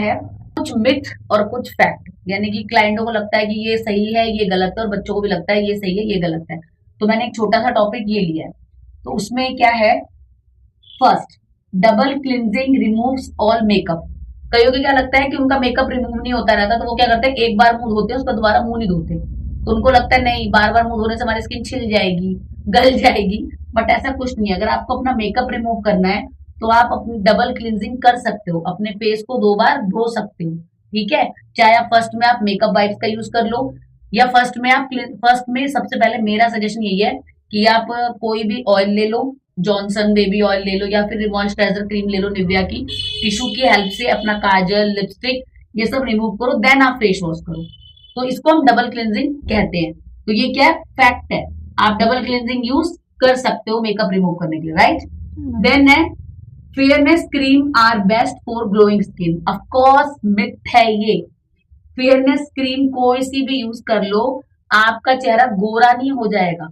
है कुछ मिथ और कुछ फैक्ट, यानी कि क्लाइंटों को लगता है कि ये सही है ये गलत है, और बच्चों को भी लगता है ये सही है ये गलत है। तो मैंने एक छोटा सा टॉपिक ये लिया है। तो उसमें क्या है, first, double cleansing removes all makeup. कईयों को क्या लगता है कि उनका मेकअप रिमूव नहीं होता रहता, तो वो क्या करते हैं, एक बार मुंह धोते हैं उसका दोबारा मुंह नहीं धोते। तो उनको लगता है नहीं, बार बार मुंह धोने से हमारी स्किन छिल जाएगी, गल जाएगी। बट ऐसा कुछ नहीं है। अगर आपको अपना मेकअप रिमूव करना है तो आप अपनी डबल क्लिनजिंग कर सकते हो, अपने फेस को 2 बार धो सकते हो। ठीक है, चाहे आप फर्स्ट में आप मेकअप वाइप्स का यूज कर लो, या फर्स्ट में सबसे पहले मेरा सजेशन यही है कि आप कोई भी ऑयल ले लो, जॉनसन बेबी ऑयल ले लो, या फिर मॉइस्चराइजर क्रीम ले लो निविया की, टिश्यू की हेल्प से अपना काजल लिपस्टिक ये सब रिमूव करो, देन आप फेस वॉश करो। तो इसको हम डबल क्लिनजिंग कहते हैं। तो ये क्या फैक्ट है, आप डबल क्लिनजिंग यूज कर सकते हो मेकअप रिमूव करने के लिए, राइट। देन है fairness cream are best for glowing skin. Of course myth है ये। फेयरनेस क्रीम कोई सी भी यूज कर लो, आपका चेहरा गोरा नहीं हो जाएगा।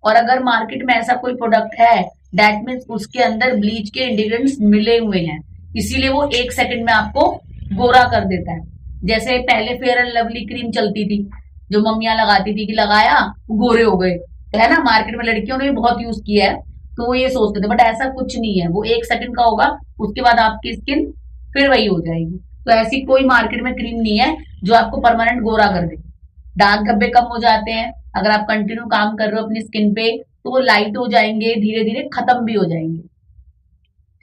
और अगर मार्केट में ऐसा कोई प्रोडक्ट है, दैट मीन्स उसके अंदर ब्लीच के इंग्रेडिएंट्स मिले हुए हैं, इसीलिए वो 1 सेकंड में आपको गोरा कर देता है। जैसे पहले फेयर एंड लवली क्रीम चलती थी, जो मम्मियां लगाती थी कि लगाया गोरे हो गए, तो है ना, मार्केट में लड़कियों ने भी बहुत यूज किया है। तो वो ये सोचते थे, बट ऐसा कुछ नहीं है। वो 1 सेकंड का होगा, उसके बाद आपकी स्किन फिर वही हो जाएगी। तो ऐसी कोई मार्केट में क्रीम नहीं है जो आपको परमानेंट गोरा कर दे। दाग धब्बे कम हो जाते हैं अगर आप कंटिन्यू काम कर रहे हो अपनी स्किन पे, तो वो लाइट हो जाएंगे, धीरे धीरे खत्म भी हो जाएंगे।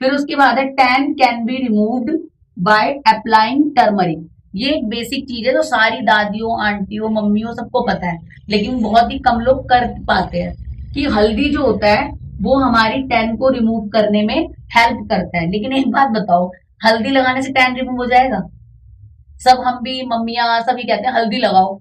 फिर उसके बाद है tan can be removed by applying turmeric. ये एक बेसिक चीज है जो सारी दादियों आंटियों मम्मियों सबको पता है, लेकिन बहुत ही कम लोग कर पाते हैं, कि हल्दी जो होता है वो हमारी टैन को रिमूव करने में हेल्प करता है। लेकिन एक बात बताओ, हल्दी लगाने से टैन रिमूव हो जाएगा? सब हम भी मम्मियां सभी कहते हैं हल्दी लगाओ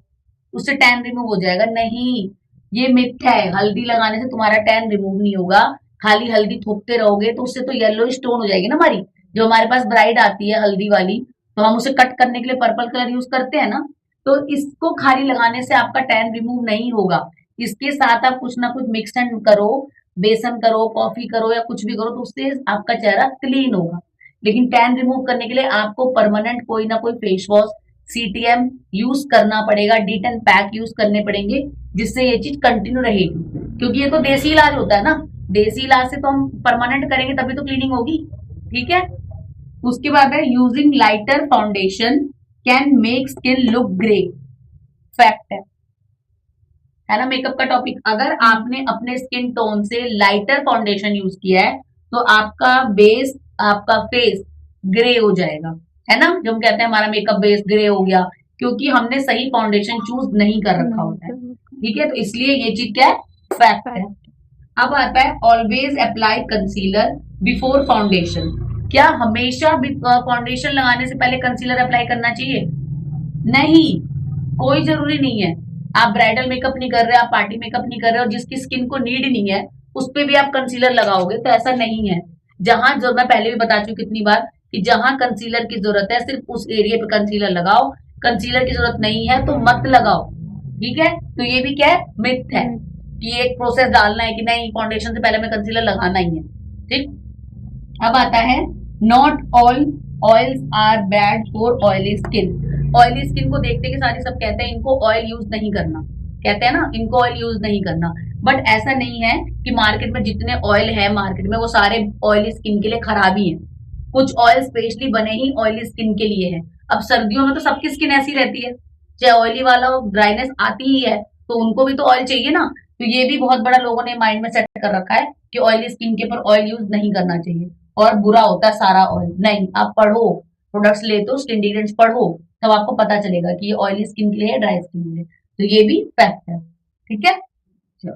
उससे टैन रिमूव हो जाएगा। नहीं, ये मिथ है। हल्दी लगाने से तुम्हारा टैन रिमूव नहीं होगा। खाली हल्दी थोपते रहोगे तो उससे तो येलो स्टोन हो जाएगी ना हमारी। जो हमारे पास ब्राइड आती है हल्दी वाली, तो हम उसे कट करने के लिए पर्पल कलर यूज करते हैं ना, तो इसको खाली लगाने से आपका टैन रिमूव नहीं होगा। इसके साथ आप कुछ ना कुछ मिक्स एंड करो, बेसन करो, कॉफी करो, या कुछ भी करो, तो उससे आपका चेहरा क्लीन होगा। लेकिन टैन रिमूव करने के लिए आपको परमानेंट कोई ना कोई फेस वॉश, सीटीएम यूज करना पड़ेगा, D10 पैक यूज करने पड़ेंगे, जिससे ये चीज कंटिन्यू रहेगी। क्योंकि ये तो देसी इलाज होता है ना, देसी इलाज से तो हम परमानेंट करेंगे तभी तो क्लीनिंग होगी। ठीक है, उसके बाद है using lighter foundation can make skin look grey. Fact है ना मेकअप का टॉपिक। अगर आपने अपने स्किन टोन से लाइटर फाउंडेशन यूज किया है तो आपका बेस, आपका फेस ग्रे हो जाएगा, है ना। जो हम कहते हैं हमारा मेकअप बेस ग्रे हो गया, क्योंकि हमने सही फाउंडेशन चूज नहीं कर रखा होता है। ठीक है, तो इसलिए ये चीज क्या है, फैक्ट है। अब आता है always apply concealer before foundation. क्या हमेशा फाउंडेशन लगाने से पहले कंसीलर अप्लाई करना चाहिए? नहीं, कोई जरूरी नहीं है। आप ब्राइडल मेकअप नहीं कर रहे, आप पार्टी मेकअप नहीं कर रहे, और जिसकी स्किन को नीड नहीं है उस पे भी आप कंसीलर लगाओगे, तो ऐसा नहीं है। जहां जो मैं पहले भी बता चुकी कितनी बार कि जहां कंसीलर की जरूरत है सिर्फ उस एरिया पे कंसीलर लगाओ, कंसीलर की जरूरत नहीं है तो मत लगाओ। ठीक है, तो ये भी क्या है, मिथ है कि एक प्रोसेस डालना है कि नहीं फाउंडेशन से पहले में कंसीलर लगाना ही है। ठीक, अब आता है not all oils are bad for oily skin. Oily skin को देखते के साथ ही सब कहते हैं इनको ऑयल यूज नहीं करना, कहते हैं ना इनको ऑयल यूज नहीं करना। बट ऐसा नहीं है कि मार्केट में जितने ऑयल है मार्केट में वो सारे ऑयली स्किन के लिए खराबी है। कुछ ऑयल स्पेशली बने ही ऑयली स्किन के लिए है। अब सर्दियों में तो सबकी स्किन ऐसी रहती है, चाहे ऑयली वाला हो, ड्राइनेस आती ही है, तो उनको भी तो ऑयल चाहिए ना। तो ये भी बहुत बड़ा लोगों ने माइंड में सेट कर रखा है कि ऑयली स्किन के ऊपर ऑयल यूज नहीं करना चाहिए और बुरा होता है सारा ऑयल। नहीं, आप पढ़ो, प्रोडक्ट्स लेते हो उसके इंग्रेडिएंट्स पढ़ो, तब आपको पता चलेगा कि ये ऑयली स्किन के लिए है, ड्राई स्किन के लिए। तो ये भी फैक्ट है। ठीक है, चलो।